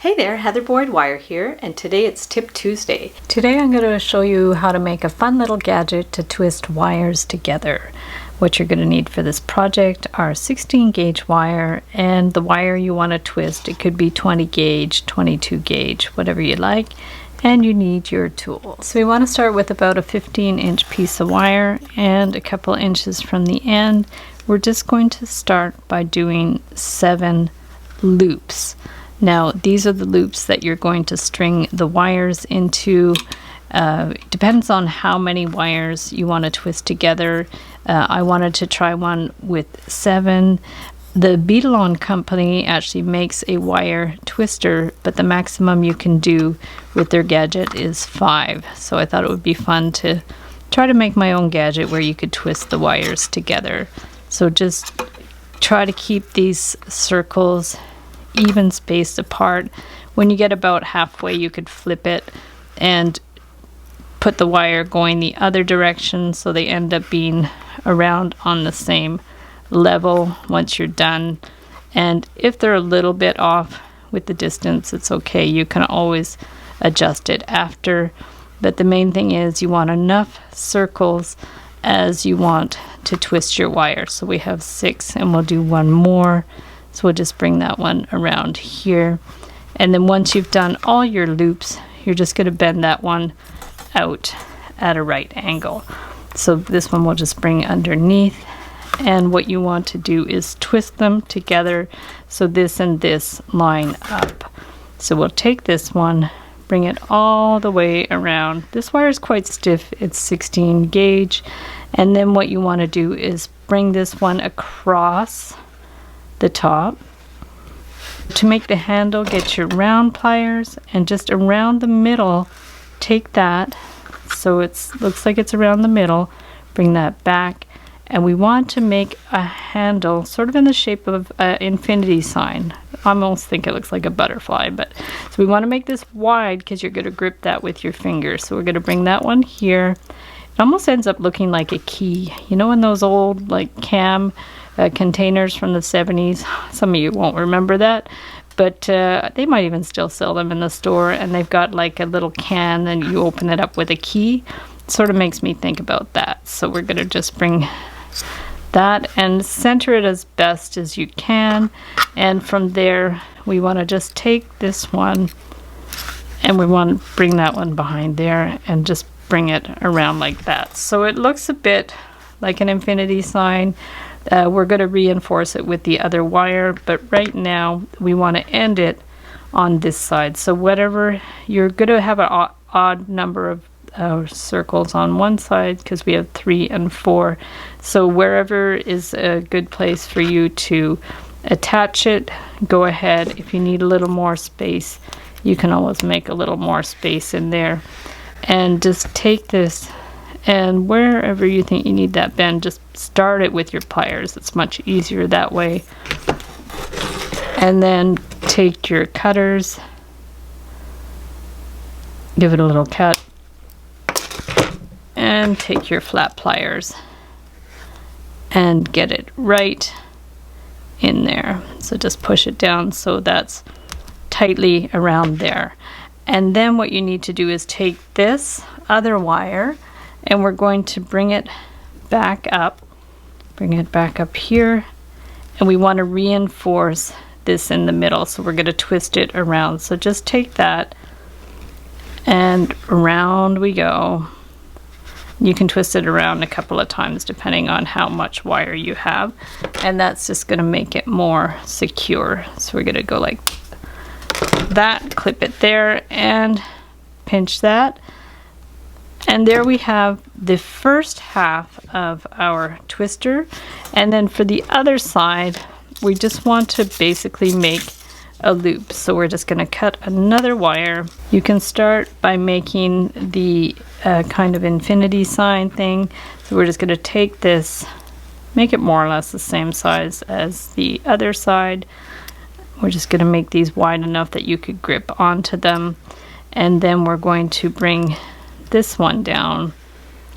Hey there, Heather Boyd Wire here, and today it's Tip Tuesday. Today I'm going to show you how to make a fun little gadget to twist wires together. What you're going to need for this project are 16 gauge wire and the wire you want to twist. It could be 20 gauge, 22 gauge, whatever you like. And you need your tools. So we want to start with about a 15-inch piece of wire and a couple inches from the end. We're just going to start by doing 7 loops. Now these are the loops that you're going to string the wires into. Depends on how many wires you want to twist together. I wanted to try one with 7. The Beetle company actually makes a wire twister, but the maximum you can do with their gadget is 5. So I thought it would be fun to try to make my own gadget where you could twist the wires together. So just try to keep these circles even spaced apart. When you get about halfway, you could flip it and put the wire going the other direction so they end up being around on the same level once you're done. And if they're a little bit off with the distance, it's okay. You can always adjust it after. But the main thing is you want enough circles as you want to twist your wire. So we have 6 and we'll do one more. So we'll just bring that one around here. And then once you've done all your loops, you're just going to bend that one out at a right angle. So this one we'll just bring underneath. And what you want to do is twist them together so this and this line up. So we'll take this one, bring it all the way around. This wire is quite stiff, it's 16 gauge. And then what you want to do is bring this one across the top. To make the handle, get your round pliers and just around the middle, take that so it looks like it's around the middle, bring that back, and we want to make a handle sort of in the shape of an infinity sign. I almost think it looks like a butterfly, but so we want to make this wide because you're going to grip that with your fingers. So we're going to bring that one here. It almost ends up looking like a key. You know, in those old like cam containers from the 70s. Some of you won't remember that, but they might even still sell them in the store, and they've got like a little can and you open it up with a key. It sort of makes me think about that. So we're going to just bring that and center it as best as you can, and from there we want to just take this one and we want to bring that one behind there and just bring it around like that. So it looks a bit like an infinity sign. We're going to reinforce it with the other wire, but right now we want to end it on this side. So whatever, you're going to have an odd number of circles on one side because we have 3 and 4. So wherever is a good place for you to attach it, go ahead. If you need a little more space, you can always make a little more space in there. And just take this, and wherever you think you need that bend, just start it with your pliers. It's much easier that way. And then take your cutters, give it a little cut, and take your flat pliers and get it right in there. So just push it down so that's tightly around there. And then what you need to do is take this other wire and we're going to bring it back up here, and we want to reinforce this in the middle, so we're going to twist it around. So just take that and around we go. You can twist it around a couple of times depending on how much wire you have, and that's just going to make it more secure. So we're going to go like that, clip it there and pinch that. And there we have the first half of our twister. And then for the other side, we just want to basically make a loop. So we're just going to cut another wire. You can start by making the kind of infinity sign thing. So we're just going to take this, make it more or less the same size as the other side. We're just going to make these wide enough that you could grip onto them. And then we're going to bring this one down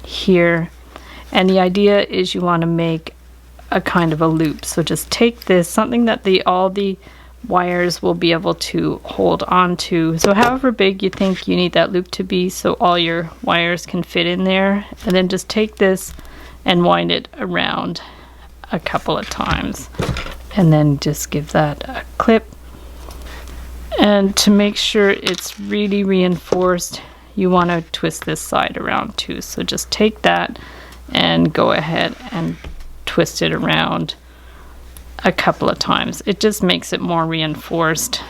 here, and the idea is you want to make a kind of a loop. So just take this, something that all the wires will be able to hold on to. So however big you think you need that loop to be, so all your wires can fit in there, and then just take this and wind it around a couple of times, and then just give that a clip. And to make sure it's really reinforced, you want to twist this side around too. So just take that and go ahead and twist it around a couple of times. It just makes it more reinforced.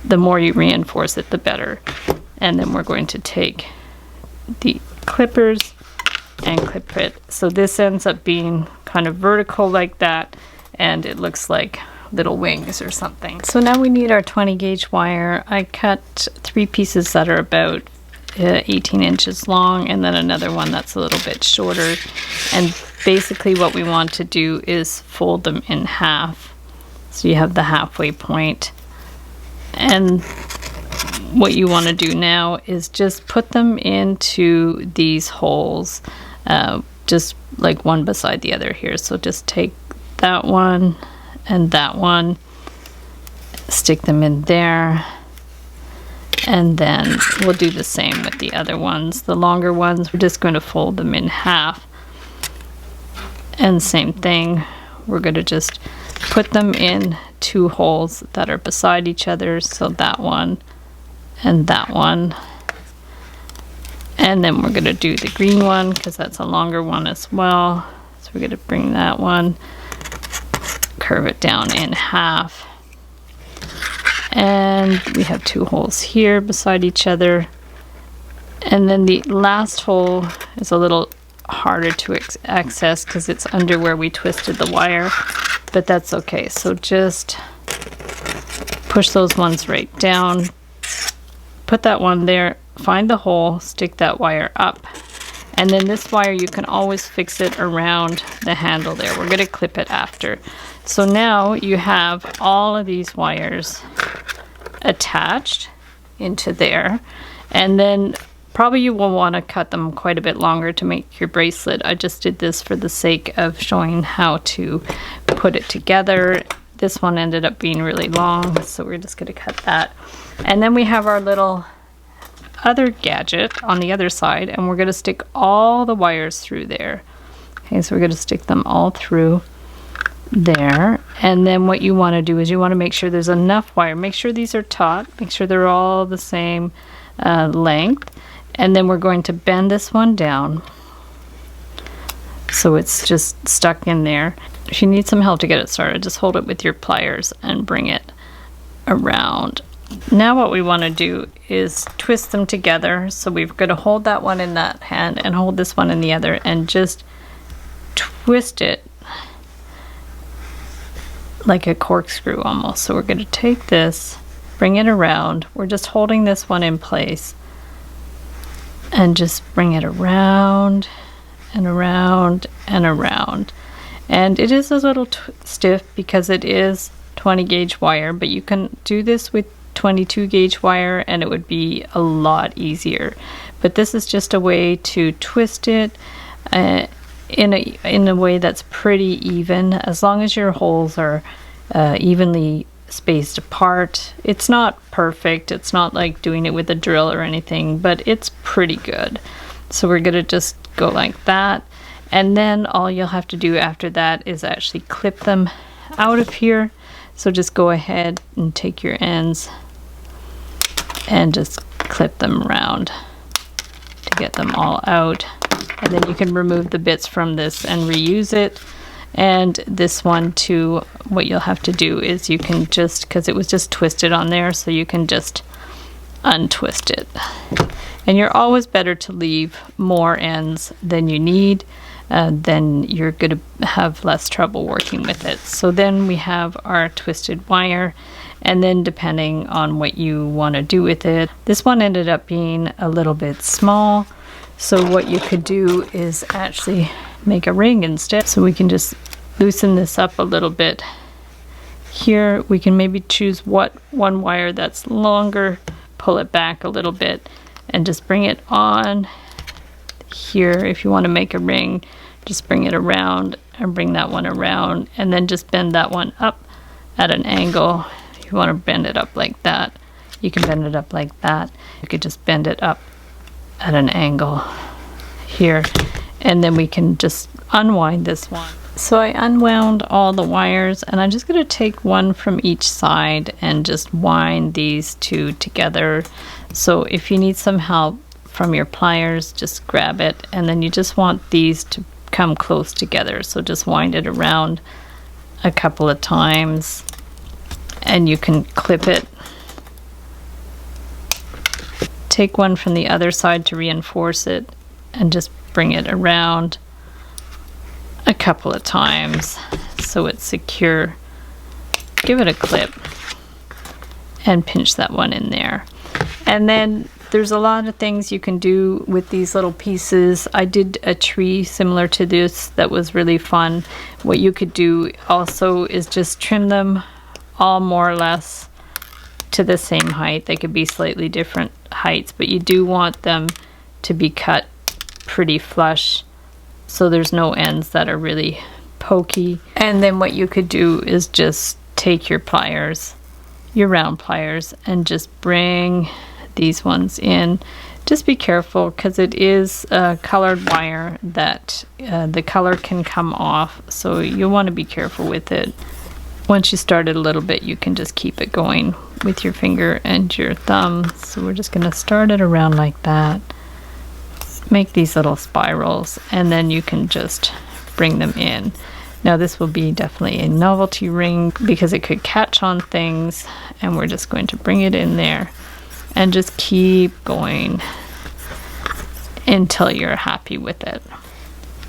The more you reinforce it, the better. And then we're going to take the clippers and clip it. So this ends up being kind of vertical like that, and it looks like little wings or something. So now we need our 20 gauge wire. I cut 3 pieces that are about 18 inches long, and then another one that's a little bit shorter. And basically what we want to do is fold them in half. So you have the halfway point. And what you want to do now is just put them into these holes, just like one beside the other here. So just take that one and that one, stick them in there, and then we'll do the same with the other ones. The longer ones, we're just going to fold them in half, and same thing, we're going to just put them in 2 holes that are beside each other, so that one and that one. And then we're going to do the green one because that's a longer one as well. So we're going to bring that one, curve it down in half, and we have 2 holes here beside each other. And then the last hole is a little harder to access because it's under where we twisted the wire, but that's okay. So just push those ones right down, put that one there, find the hole, stick that wire up, and then this wire you can always fix it around the handle there. We're going to clip it after. So now you have all of these wires attached into there, and then probably you will want to cut them quite a bit longer to make your bracelet. I just did this for the sake of showing how to put it together. This one ended up being really long, so we're just going to cut that. And then we have our little other gadget on the other side, and we're going to stick all the wires through there. Okay, so we're going to stick them all through there. And then what you want to do is you want to make sure there's enough wire. Make sure these are taut. Make sure they're all the same length. And then we're going to bend this one down so it's just stuck in there. If you need some help to get it started, just hold it with your pliers and bring it around. Now what we want to do is twist them together. So we're going to hold that one in that hand and hold this one in the other and just twist it like a corkscrew almost. So we're going to take this, bring it around. We're just holding this one in place and just bring it around and around and around. And it is a little stiff because it is 20 gauge wire, but you can do this with 22 gauge wire and it would be a lot easier. But this is just a way to twist it in a way that's pretty even, as long as your holes are evenly spaced apart. It's not perfect, it's not like doing it with a drill or anything, but it's pretty good. So we're gonna just go like that, and then all you'll have to do after that is actually clip them out of here. So just go ahead and take your ends and just clip them around to get them all out. And then you can remove the bits from this and reuse it. And this one too, what you'll have to do is you can just, because it was just twisted on there, so you can just untwist it. And you're always better to leave more ends than you need, then you're going to have less trouble working with it. So then we have our twisted wire, and then depending on what you want to do with it, this one ended up being a little bit small. So what you could do is actually make a ring instead. So we can just loosen this up a little bit. Here we can maybe choose one wire that's longer, pull it back a little bit, and just bring it on here. If you want to make a ring, just bring it around and bring that one around, and then just bend that one up at an angle If you want to bend it up like that, you can bend it up like that. You could just bend it up at an angle here, and then we can just unwind this one. So I unwound all the wires, and I'm just going to take one from each side and just wind these two together. So if you need some help from your pliers, just grab it, and then you just want these to come close together. So just wind it around a couple of times, and you can clip it. Take one from the other side to reinforce it, and just bring it around a couple of times so it's secure. Give it a clip and pinch that one in there. And then there's a lot of things you can do with these little pieces. I did a tree similar to this that was really fun. What you could do also is just trim them all more or less to the same height. They could be slightly different heights, but you do want them to be cut pretty flush so there's no ends that are really pokey. And then what you could do is just take your pliers, your round pliers, and just bring these ones in. Just be careful because it is a colored wire that the color can come off, so you'll want to be careful with it. Once you start it a little bit, you can just keep it going with your finger and your thumb. So we're just going to start it around like that. Make these little spirals, and then you can just bring them in. Now this will be definitely a novelty ring because it could catch on things, and we're just going to bring it in there and just keep going until you're happy with it.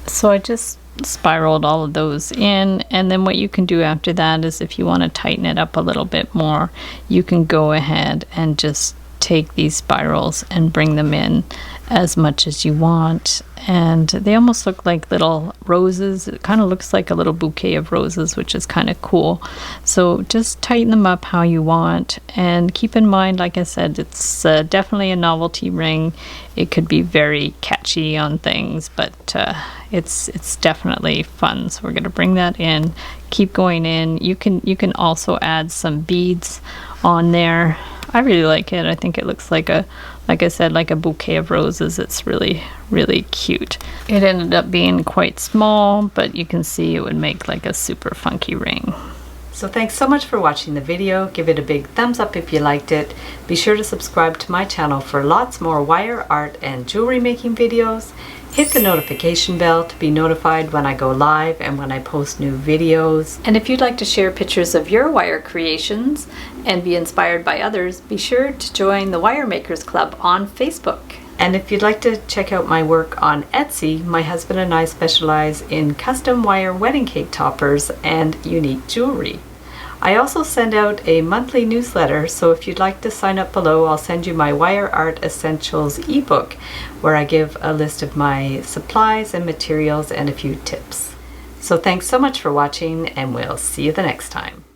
So I just spiraled all of those in, and then what you can do after that is if you want to tighten it up a little bit more, you can go ahead and just take these spirals and bring them in as much as you want, and they almost look like little roses. It kind of looks like a little bouquet of roses, which is kind of cool. So just tighten them up how you want, and keep in mind, like I said, it's definitely a novelty ring. It could be very catchy on things, but it's definitely fun. So we're going to bring that in, keep going in. You can also add some beads on there. I really like it. I think it looks like like I said, like a bouquet of roses. It's really, really cute. It ended up being quite small, but you can see it would make like a super funky ring. So thanks so much for watching the video. Give it a big thumbs up if you liked it. Be sure to subscribe to my channel for lots more wire art and jewelry making videos. Hit the notification bell to be notified when I go live and when I post new videos. And if you'd like to share pictures of your wire creations and be inspired by others, be sure to join the Wire Makers Club on Facebook. And if you'd like to check out my work on Etsy, my husband and I specialize in custom wire wedding cake toppers and unique jewelry. I also send out a monthly newsletter, so if you'd like to sign up below, I'll send you my Wire Art Essentials ebook, where I give a list of my supplies and materials and a few tips. So thanks so much for watching, and we'll see you the next time.